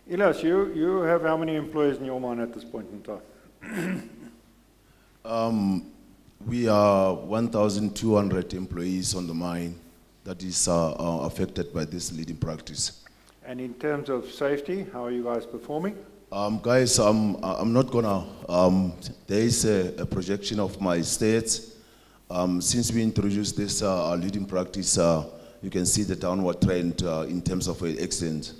Elias, you have how many employees in your mine at this point in time? We are 1,200 employees on the mine that is affected by this leading practice. And in terms of safety, how are you guys performing? Guys, I'm not gonna, there is a projection of my stats. Since we introduced this leading practice, you can see the downward trend in terms of accidents.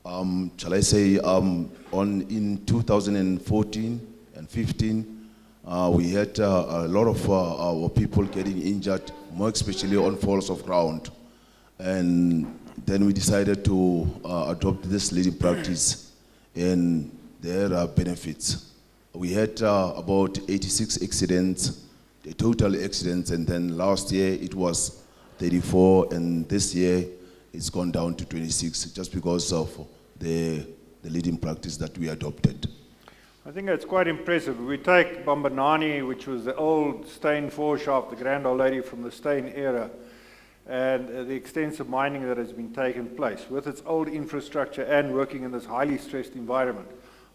Shall I say, in 2014 and 15, we had a lot of our people getting injured, more especially on falls of ground. And then we decided to adopt this leading practice, and there are benefits. We had about 86 accidents, the total accidents, and then last year it was 34, and this year it's gone down to 26, just because of the leading practice that we adopted. I think it's quite impressive. We take Bambanani, which was the old Stain foreshaft, the grand old lady from the Stain era, and the extensive mining that has been taken place with its old infrastructure and working in this highly stressed environment.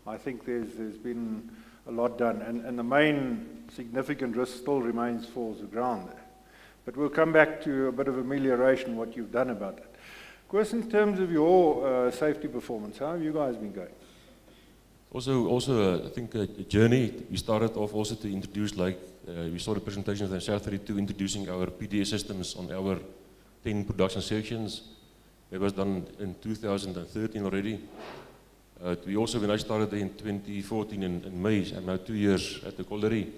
I think there's been a lot done, and the main significant risk still remains falls of ground there. But we'll come back to a bit of amelioration, what you've done about that. Chris, in terms of your safety performance, how have you guys been going? Also, I think a journey. We started off also to introduce, we saw the presentations in South 32 introducing our PDS systems on our 10 production sections. That was done in 2013 already. We also, when I started in 2014 in May, and now 2 years at the colliery,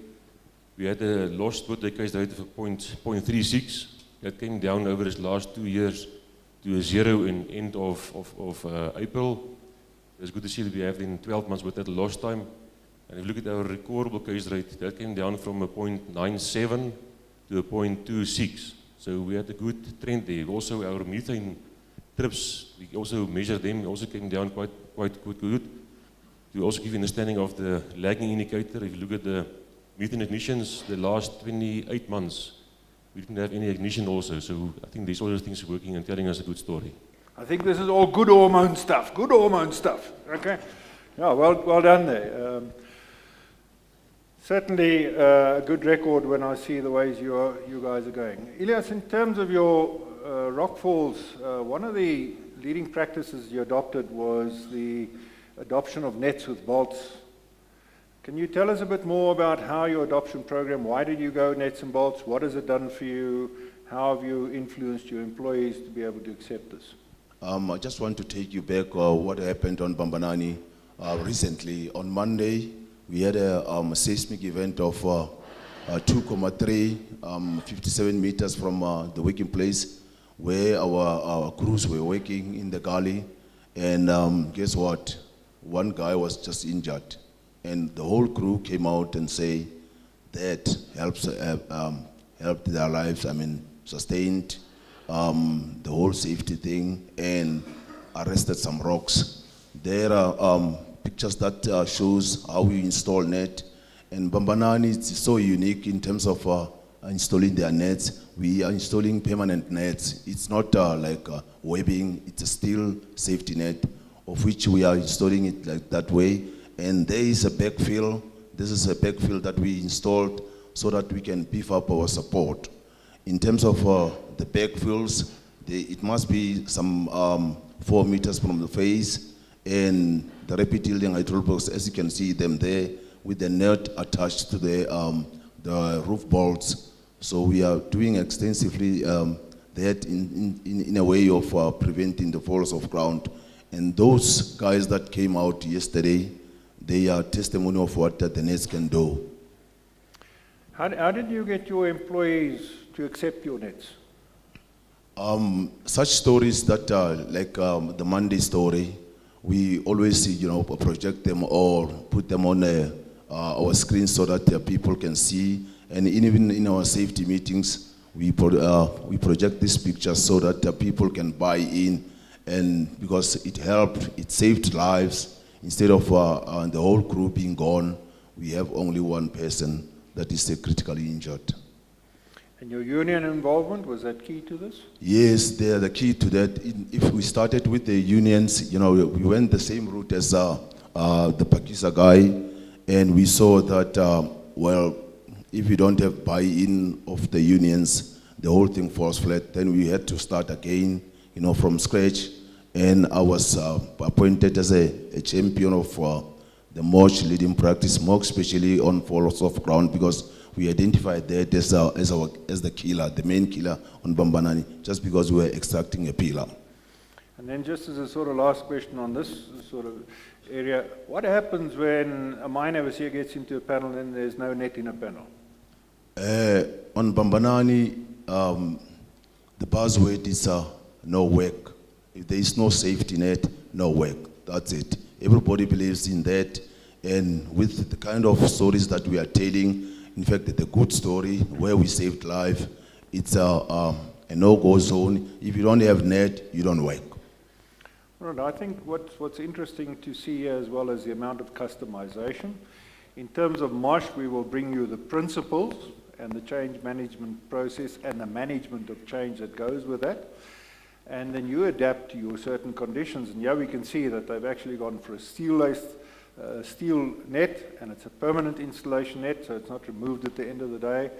we had a lost birthday case rate of 0.36. That came down over this last 2 years to a 0 in end of April. It's good to see that we have in 12 months with that lost time. And if you look at our recordable case rate, that came down from a 0.97 to a 0.26. So we had a good trend there. Also, our methane trips, we also measured them, also came down quite good. To also give you an understanding of the lagging indicator, if you look at the methane ignitions, the last 28 months, we didn't have any ignition also. So I think these all those things are working and telling us a good story. I think this is all good hormone stuff, okay? Yeah, well done there. Certainly a good record when I see the ways you guys are going. Elias, in terms of your rock falls, one of the leading practices you adopted was the adoption of nets with bolts. Can you tell us a bit more about how your adoption program, why did you go nets and bolts, what has it done for you, how have you influenced your employees to be able to accept this? I just want to take you back what happened on Bambanani recently. On Monday, we had a seismic event of 2.3, 57 meters from the working place, where our crews were working in the gully. And guess what? One guy was just injured. And the whole crew came out and say that helped their lives, sustained the whole safety thing and arrested some rocks. There are pictures that shows how we install net, and Bambanani is so unique in terms of installing their nets. We are installing permanent nets. It's not like webbing, it's a steel safety net, of which we are installing it like that way. And there is a backfill. This is a backfill that we installed so that we can beef up our support. In terms of the backfills, it must be some 4 meters from the face, and the rapid yielding hydraulic blocks, as you can see them there, with the net attached to the roof bolts. So we are doing extensively that in a way of preventing the falls of ground. And those guys that came out yesterday, they are testimony of what the nets can do. How did you get your employees to accept your nets? Such stories that like the Monday story, we always project them or put them on our screen so that people can see. And even in our safety meetings, we project these pictures so that people can buy in, and because it helped, it saved lives. Instead of the whole crew being gone, we have only one person that is critically injured. And your union involvement, was that key to this? Yes, they are the key to that. If we started with the unions, you know, we went the same route as the Pakisa guy, and we saw that, well, if you don't have buy-in of the unions, the whole thing falls flat. Then we had to start again, you know, from scratch. And I was appointed as a champion of the Mosh leading practice, more especially on falls off ground, because we identified that as the killer, the main killer on Bambanani, just because we were extracting a pillar. And then just as a sort of last question on this sort of area, what happens when a mine overseer gets into a panel and there's no net in a panel? On Bambanani, the buzzword is no work. If there is no safety net, no work. That's it. Everybody believes in that. And with the kind of stories that we are telling, in fact, the good story where we saved life, it's a no-go zone. If you don't have net, you don't work. Right, I think what's interesting to see here as well as the amount of customization. In terms of Mosh, we will bring you the principles and the change management process and the management of change that goes with that. And then you adapt to your certain conditions. And here we can see that they've actually gone for a steel-laced steel net, and it's a permanent installation net, so it's not removed at the end of the day.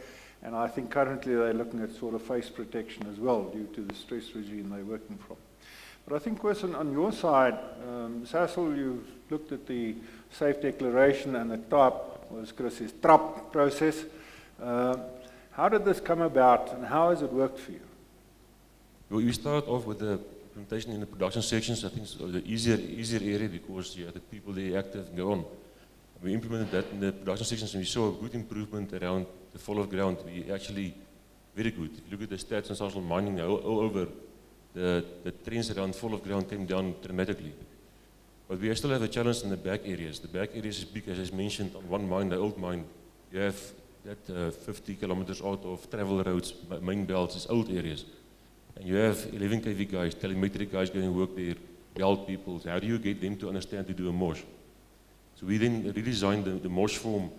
And I think currently they're looking at sort of face protection as well due to the stress regime they're working from. But I think, Wilson, on your side, Sassel, you've looked at the safe declaration and the type, as Chris says, TRAP process. How did this come about and how has it worked for you? Well, we started off with the implementation in the production sections. I think it's the easier area because you have the people there active and go on. We implemented that in the production sections and we saw a good improvement around the fall of ground. We actually, very good. If you look at the stats in social mining all over, the trends around fall of ground came down dramatically. But we still have a challenge in the back areas. The back areas is big, as I mentioned, on one mine, the old mine. You have that 50 kilometers out of travel roads, main belts, is old areas. And you have 11 kV guys, telemetry guys going to work there, belt people. How do you get them to understand to do a Mosh? So we then redesigned the Mosh form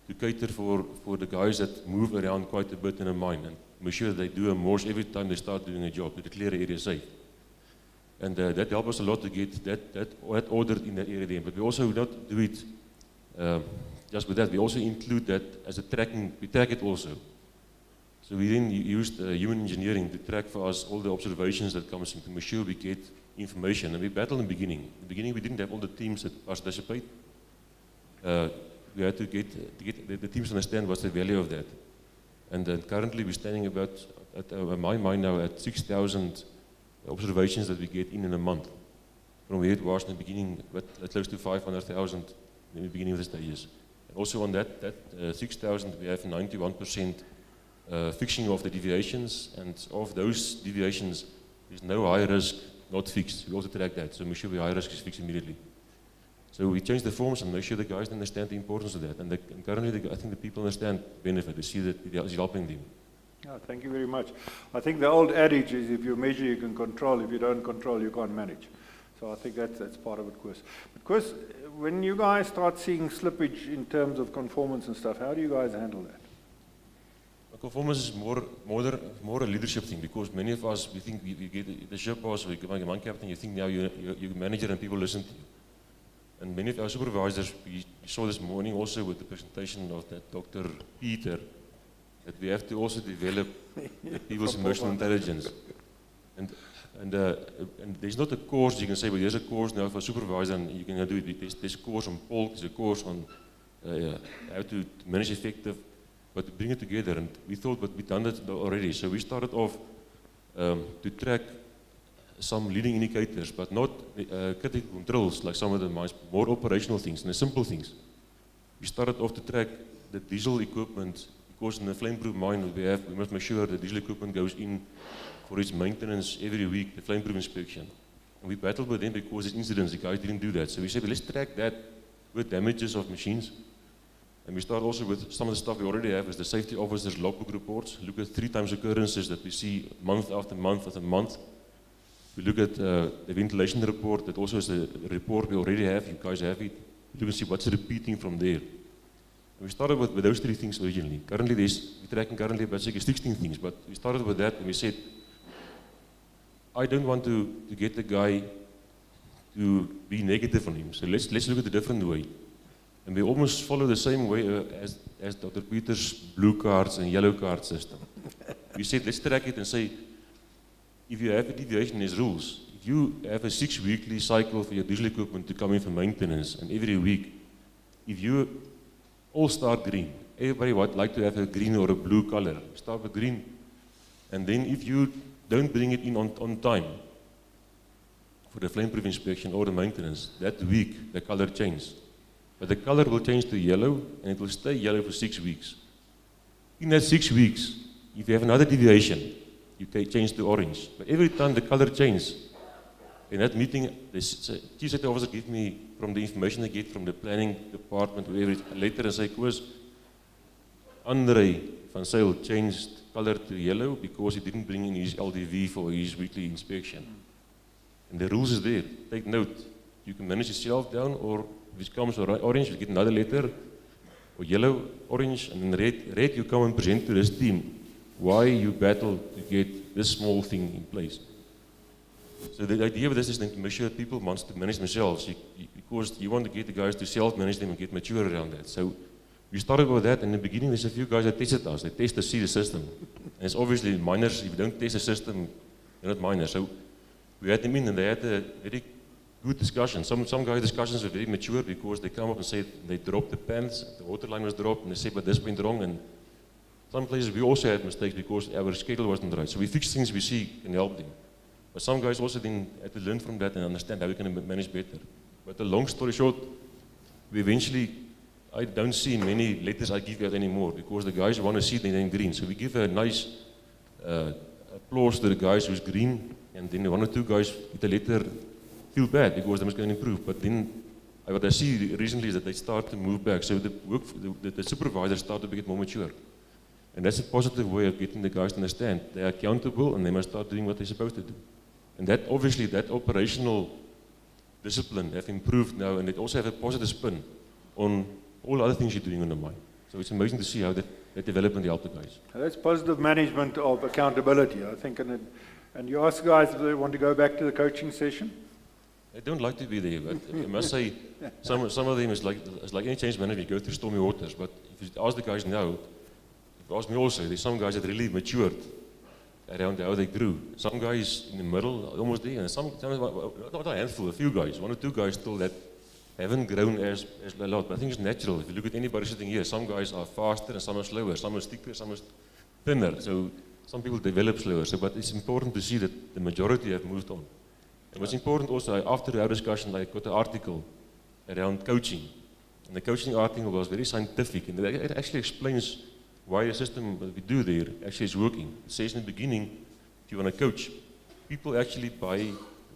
to cater for the guys that move around quite a bit in a mine and make sure that they do a Mosh every time they start doing a job to declare the area safe. And that helped us a lot to get that ordered in that area then. But we also not do it just with that. We also include that as a tracking, we track it also. So we then used human engineering to track for us all the observations that comes in to make sure we get information. And we battled in the beginning. In the beginning we didn't have all the teams that participate. We had to get the teams to understand what's the value of that. And then currently we're standing about, at my mind now, at 6,000 observations that we get in a month. From where it was in the beginning, but close to 500,000 in the beginning of the stages. And also on that 6,000 we have 91% fixing of the deviations, and of those deviations, there's no high risk not fixed. We also track that, so make sure the high risk is fixed immediately. So we change the forms and make sure the guys understand the importance of that. And currently, I think the people understand the benefit. They see that it is helping them. Yeah, thank you very much. I think the old adage is if you measure, you can control. If you don't control, you can't manage. So I think that's part of it, Chris. But Chris, when you guys start seeing slippage in terms of conformance and stuff, how do you guys handle that? Conformance is more a leadership thing, because many of us, we think we get the ship boss, we get a man captain, you think now you're manager and people listen to you. And many of our supervisors, we saw this morning also with the presentation of that Dr. Peter, that we have to also develop people's emotional intelligence. And there's not a course you can say, but there's a course now for supervisor and you can do it. There's a course on Polk, there's a course on how to manage effective. But to bring it together, and we thought, but we've done that already. So we started off to track some leading indicators, but not critical controls like some of the mines, more operational things and the simple things. We started off to track the diesel equipment, because in the flameproof mine we must make sure the diesel equipment goes in for its maintenance every week, the flameproof inspection. And we battled with them because there's incidents, the guys didn't do that. So we said, well, let's track that with damages of machines. And we start also with some of the stuff we already have, is the safety officers' logbook reports. Look at 3 times occurrences that we see month after month after month. We look at the ventilation report, that also is a report we already have, you guys have it. You can see what's repeating from there. We started with those 3 things originally. Currently, we're tracking currently about 16 things, but we started with that and we said, I don't want to get the guy to be negative on him. So let's look at a different way. And we almost follow the same way as Dr. Peter's blue cards and yellow card system. We said, let's track it and say, if you have a deviation, there's rules. If you have a 6-weekly cycle for your diesel equipment to come in for maintenance, and every week, if you all start green, everybody would like to have a green or a blue color. Start with green. And then if you don't bring it in on time for the flame-proof inspection or the maintenance, that week the color changes. But the color will change to yellow, and it will stay yellow for 6 weeks. In that 6 weeks, if you have another deviation, you can change to orange. But every time the color changes, in that meeting, the chief safety officer gives me, from the information I get from the planning department, whatever, a letter and say, Koos, Andre van Zyl changed color to yellow because he didn't bring in his LDV for his weekly inspection. And the rules is there. Take note. You can manage yourself down, or if it comes orange, you get another letter, or yellow, orange, and then red. Red, you come and present to this team why you battle to get this small thing in place. So the idea of this is to make sure that people want to manage themselves, because you want to get the guys to self-manage them and get mature around that. So we started with that. In the beginning, there's a few guys that tested us. They test to see the system. And it's obviously minors. If you don't test the system, you're not minors. So we had them in, and they had a very good discussion. Some guys' discussions were very mature because they come up and say they dropped the pants, the water line was dropped, and they said, but this went wrong. And some places we also had mistakes because our schedule wasn't right. So we fix things we see can help them. But some guys also then had to learn from that and understand how we can manage better. But the long story short, we eventually, I don't see many letters I give out anymore because the guys want to see them in green. So we give a nice applause to the guys who's green, and then 1 or 2 guys with the letter feel bad because they must go and improve. But then what I see recently is that they start to move back. So the supervisors start to get more mature. And that's a positive way of getting the guys to understand they are accountable and they must start doing what they're supposed to do. And that obviously, that operational discipline have improved now, and it also have a positive spin on all other things you're doing on the mine. So it's amazing to see how that development helped the guys. That's positive management of accountability, I think. And you ask guys if they want to go back to the coaching session? They don't like to be there, but I must say, some of them is like any change management, you go through stormy waters. But if you ask the guys now, if you ask me also, there's some guys that really matured around how they grew. Some guys in the middle, almost there, and some not a handful, a few guys, 1 or 2 guys still that haven't grown as a lot. But I think it's natural. If you look at anybody sitting here, some guys are faster and some are slower, some are thicker, some are thinner. So some people develop slower. So, but it's important to see that the majority have moved on. And what's important also, after our discussion, I got an article around coaching. And the coaching article was very scientific, and it actually explains why the system that we do there actually is working. It says in the beginning, if you want to coach, people actually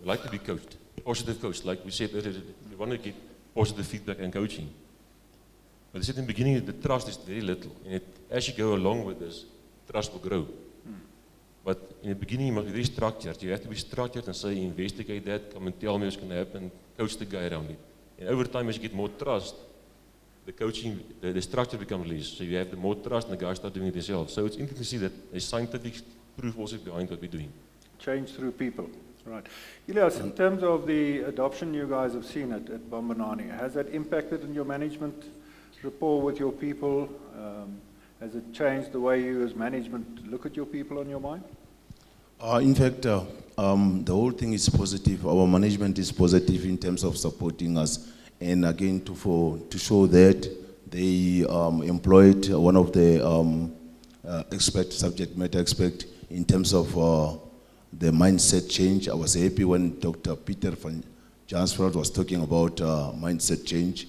like to be coached, positive coached. Like we said, they want to get positive feedback and coaching. But they said in the beginning, the trust is very little. And as you go along with this, trust will grow. But in the beginning, you must be very structured. You have to be structured and say, investigate that, come and tell me what's going to happen, coach the guy around it. And over time, as you get more trust, the coaching, the structure becomes less. So you have the more trust and the guys start doing it themselves. So it's interesting to see that there's scientific proof also behind what we're doing. Change through people. Right. Elias, in terms of the adoption you guys have seen at Bambanani, has that impacted on your management rapport with your people? Has it changed the way you as management look at your people on your mine? In fact, the whole thing is positive. Our management is positive in terms of supporting us. And again, to show that they employed one of the subject matter expert in terms of the mindset change. I was happy when Dr. Peter van Jansveld was talking about mindset change.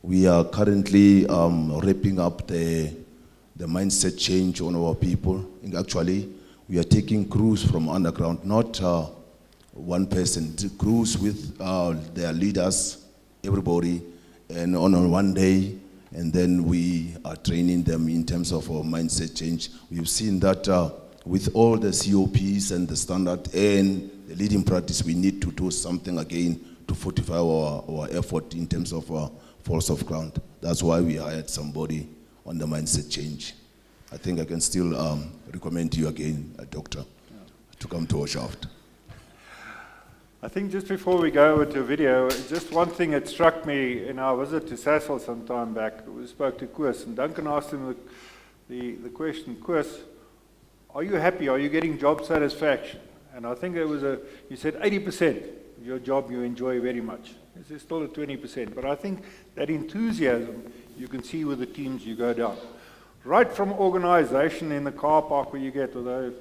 We are currently wrapping up the mindset change on our people. And actually, we are taking crews from underground, not one person, crews with their leaders, everybody, and on one day, and then we are training them in terms of our mindset change. We've seen that with all the COPs and the standard and the leading practice, we need to do something again to fortify our effort in terms of force of ground. That's why we hired somebody on the mindset change. I think I can still recommend to you again, doctor, to come to our shaft. I think just before we go over to a video, just one thing that struck me in our visit to Sasol some time back, we spoke to Koos, and Duncan asked him the question, Koos, are you happy? Are you getting job satisfaction? And I think there was you said 80% of your job you enjoy very much. There's still a 20%, but I think that enthusiasm you can see with the teams you go down. Right from organization in the car park where you get, although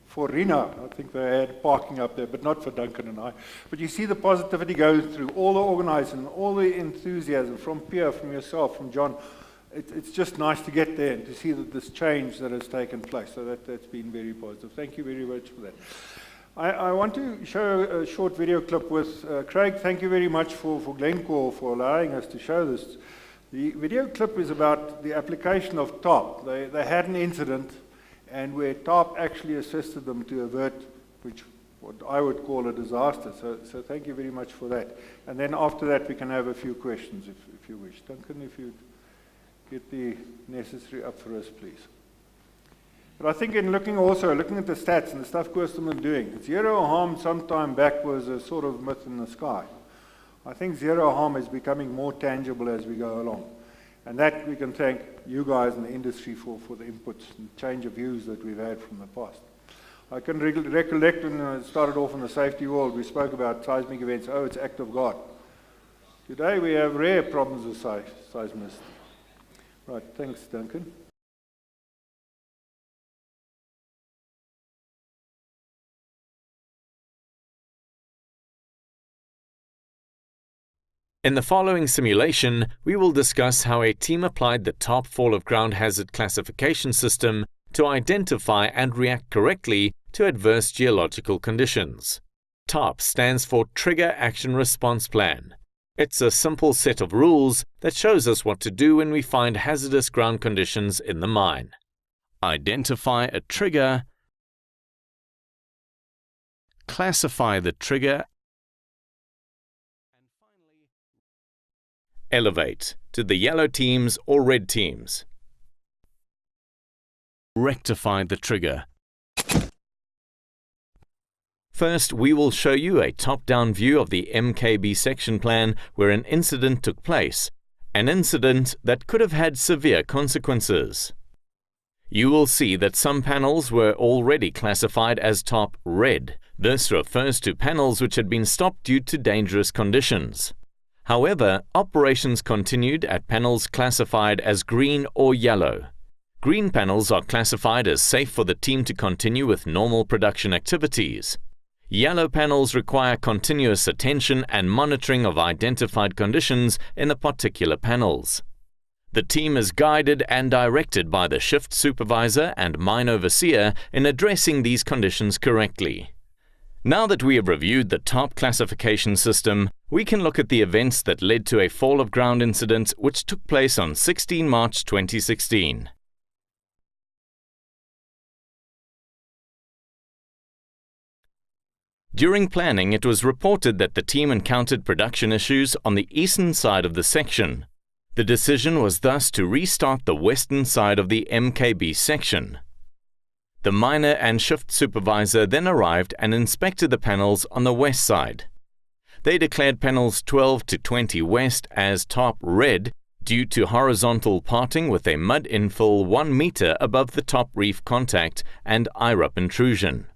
for Rina, I think they had parking up there, but not for Duncan and I. But you see the positivity going through, all the organizing, all the enthusiasm from Pierre, from yourself, from John. It's just nice to get there and to see that this change that has taken place. So that's been very positive. Thank you very much for that. I want to show a short video clip with Craig. Thank you very much for Glencore for allowing us to show this. The video clip is about the application of TARP. They had an incident, and where TARP actually assisted them to avert what I would call a disaster. So thank you very much for that. And then after that, we can have a few questions if you wish. Duncan, if you'd get the necessary up for us, please. But I think in looking at the stats and the stuff Kirsten's doing, zero harm some time back was a sort of myth in the sky. I think zero harm is becoming more tangible as we go along. And that we can thank you guys in the industry for the inputs and change of views that we've had from the past. I can recollect when I started off in the safety world, we spoke about seismic events. Oh, it's act of God. Today we have rare problems with seismicity. Right, thanks, Duncan. In the following simulation, we will discuss how a team applied the TARP fall of ground hazard classification system to identify and react correctly to adverse geological conditions. TARP stands for Trigger Action Response Plan. It's a simple set of rules that shows us what to do when we find hazardous ground conditions in the mine. Identify a trigger, classify the trigger, elevate to the yellow teams or red teams. Rectify the trigger. First, we will show you a top-down view of the MKB section plan where an incident took place, an incident that could have had severe consequences. You will see that some panels were already classified as top red. This refers to panels which had been stopped due to dangerous conditions. However, operations continued at panels classified as green or yellow. Green panels are classified as safe for the team to continue with normal production activities. Yellow panels require continuous attention and monitoring of identified conditions in the particular panels. The team is guided and directed by the shift supervisor and mine overseer in addressing these conditions correctly. Now that we have reviewed the TARP classification system, we can look at the events that led to a fall of ground incident which took place on 16 March 2016. During planning, it was reported that the team encountered production issues on the eastern side of the section. The decision was thus to restart the western side of the MKB section. The miner and shift supervisor then arrived and inspected the panels on the west side. They declared panels 12 to 20 west as top red due to horizontal parting with a mud infill 1 meter above the top reef contact and IRUP intrusion.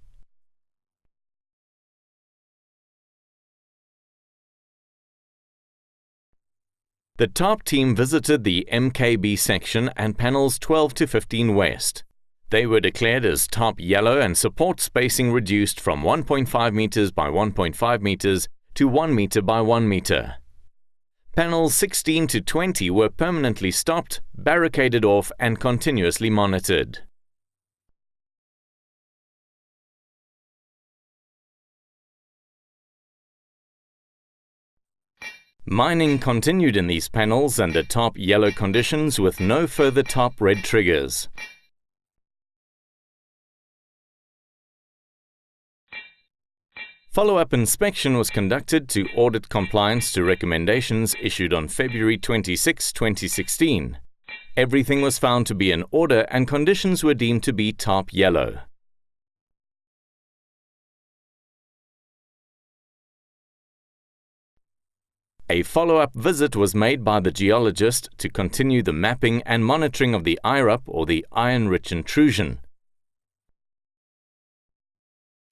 The TARP team visited the MKB section and panels 12 to 15 west. They were declared as top yellow and support spacing reduced from 1.5 meters by 1.5 meters to 1 meter by 1 meter. Panels 16 to 20 were permanently stopped, barricaded off and continuously monitored. Mining continued in these panels under top yellow conditions with no further top red triggers. follow-up inspection was conducted to audit compliance to recommendations issued on February 26, 2016. Everything was found to be in order and conditions were deemed to be top yellow. A follow-up visit was made by the geologist to continue the mapping and monitoring of the IRUP, or the iron-rich intrusion.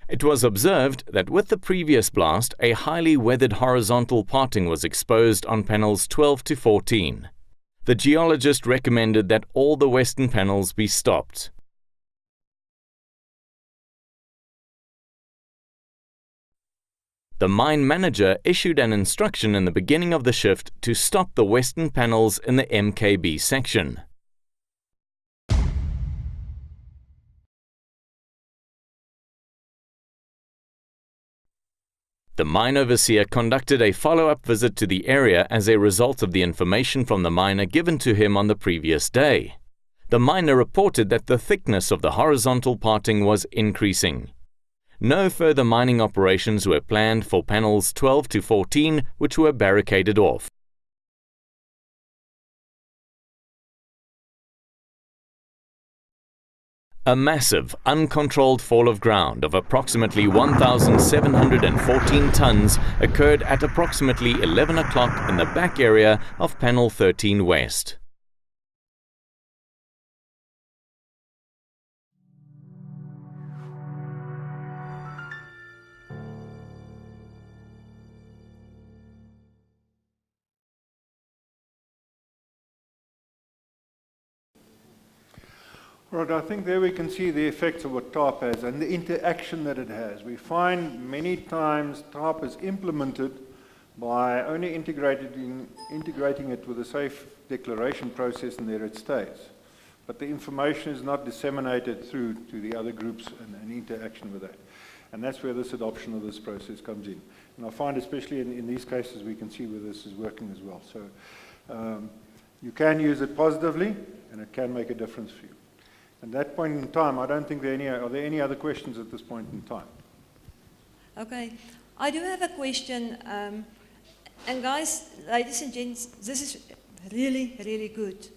It was observed that with the previous blast, a highly weathered horizontal parting was exposed on panels 12 to 14. The geologist recommended that all the western panels be stopped. The mine manager issued an instruction in the beginning of the shift to stop the western panels in the MKB section. The mine overseer conducted a follow-up visit to the area as a result of the information from the miner given to him on the previous day. The miner reported that the thickness of the horizontal parting was increasing. No further mining operations were planned for panels 12 to 14, which were barricaded off. A massive, uncontrolled fall of ground of approximately 1,714 tons occurred at approximately 11 o'clock in the back area of Panel 13 West. Right, I think there we can see the effects of what TARP has and the interaction that it has. We find many times TARP is implemented by only integrating it with a safe declaration process, and there it stays. But the information is not disseminated through to the other groups and interaction with that. And that's where this adoption of this process comes in. And I find especially in these cases we can see where this is working as well. So you can use it positively and it can make a difference for you. At that point in time, I don't think are there any other questions at this point in time? Okay, I do have a question. And guys, ladies and gents, this is really, really good.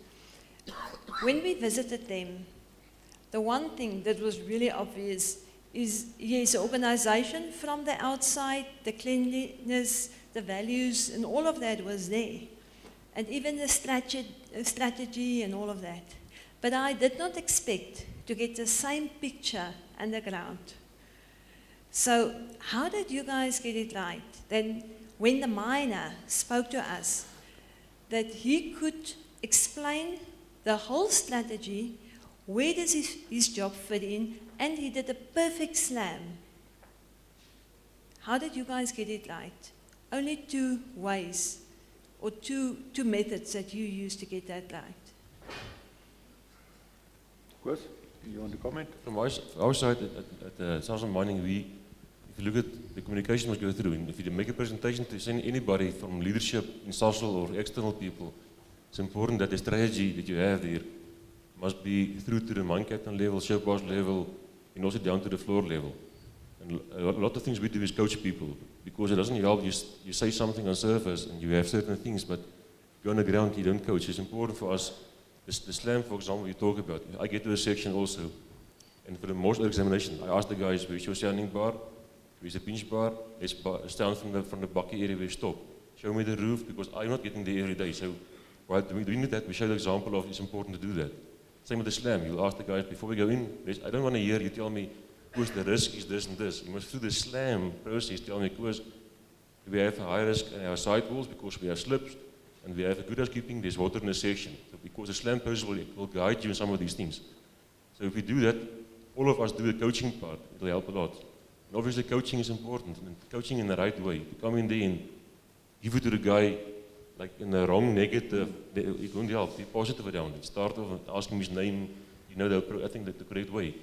When we visited them, the one thing that was really obvious is, yes, organization from the outside, the cleanliness, the values, and all of that was there. And even the strategy and all of that. But I did not expect to get the same picture underground. So how did you guys get it right? Then when the miner spoke to us, that he could explain the whole strategy, where does his job fit in, and he did a perfect slam. How did you guys get it right? Only two ways, or two methods that you used to get that right. Chris, you want to comment? From our side at Sasol Mining, if you look at the communication must go through, and if you make a presentation to send anybody from leadership in Sasol or external people, it's important that the strategy that you have there must be through to the mine captain level, shift boss level, and also down to the floor level. And a lot of things we do is coach people, because it doesn't help you say something on surface and you have certain things, but go on the ground, you don't coach. It's important for us. The slam, for example, you talk about. I get to a section also, and for the Mosh examination, I ask the guys, where's your sounding bar? Where's the pinch bar? Let's stand from the bucket area where we stop. Show me the roof, because I'm not getting there every day. So while doing that, we show the example of it's important to do that. Same with the slam. You'll ask the guys, before we go in, I don't want to hear you tell me, course, the risk is this and this. You must, through the slam process, tell me, course, we have a high risk in our sidewalls because we have slips, and we have a good housekeeping, there's water in the section. So because the slam process will guide you in some of these things. So if we do that, all of us do the coaching part, it'll help a lot. And obviously coaching is important, and coaching in the right way. You come in there and give it to the guy, like in the wrong negative, it won't help. Be positive around it. Start off and ask him his name, you know, I think that's the correct way.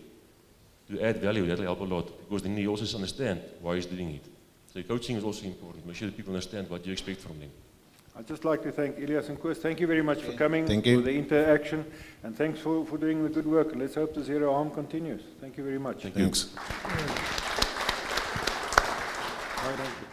To add value, that'll help a lot, because then he also understands why he's doing it. So coaching is also important. Make sure that people understand what you expect from them. I'd just like to thank Elias and Koos. Thank you very much for coming, Thank you. for the interaction, and thanks for doing the good work. Let's hope the zero harm continues. Thank you very much. Thanks. Baie dankie.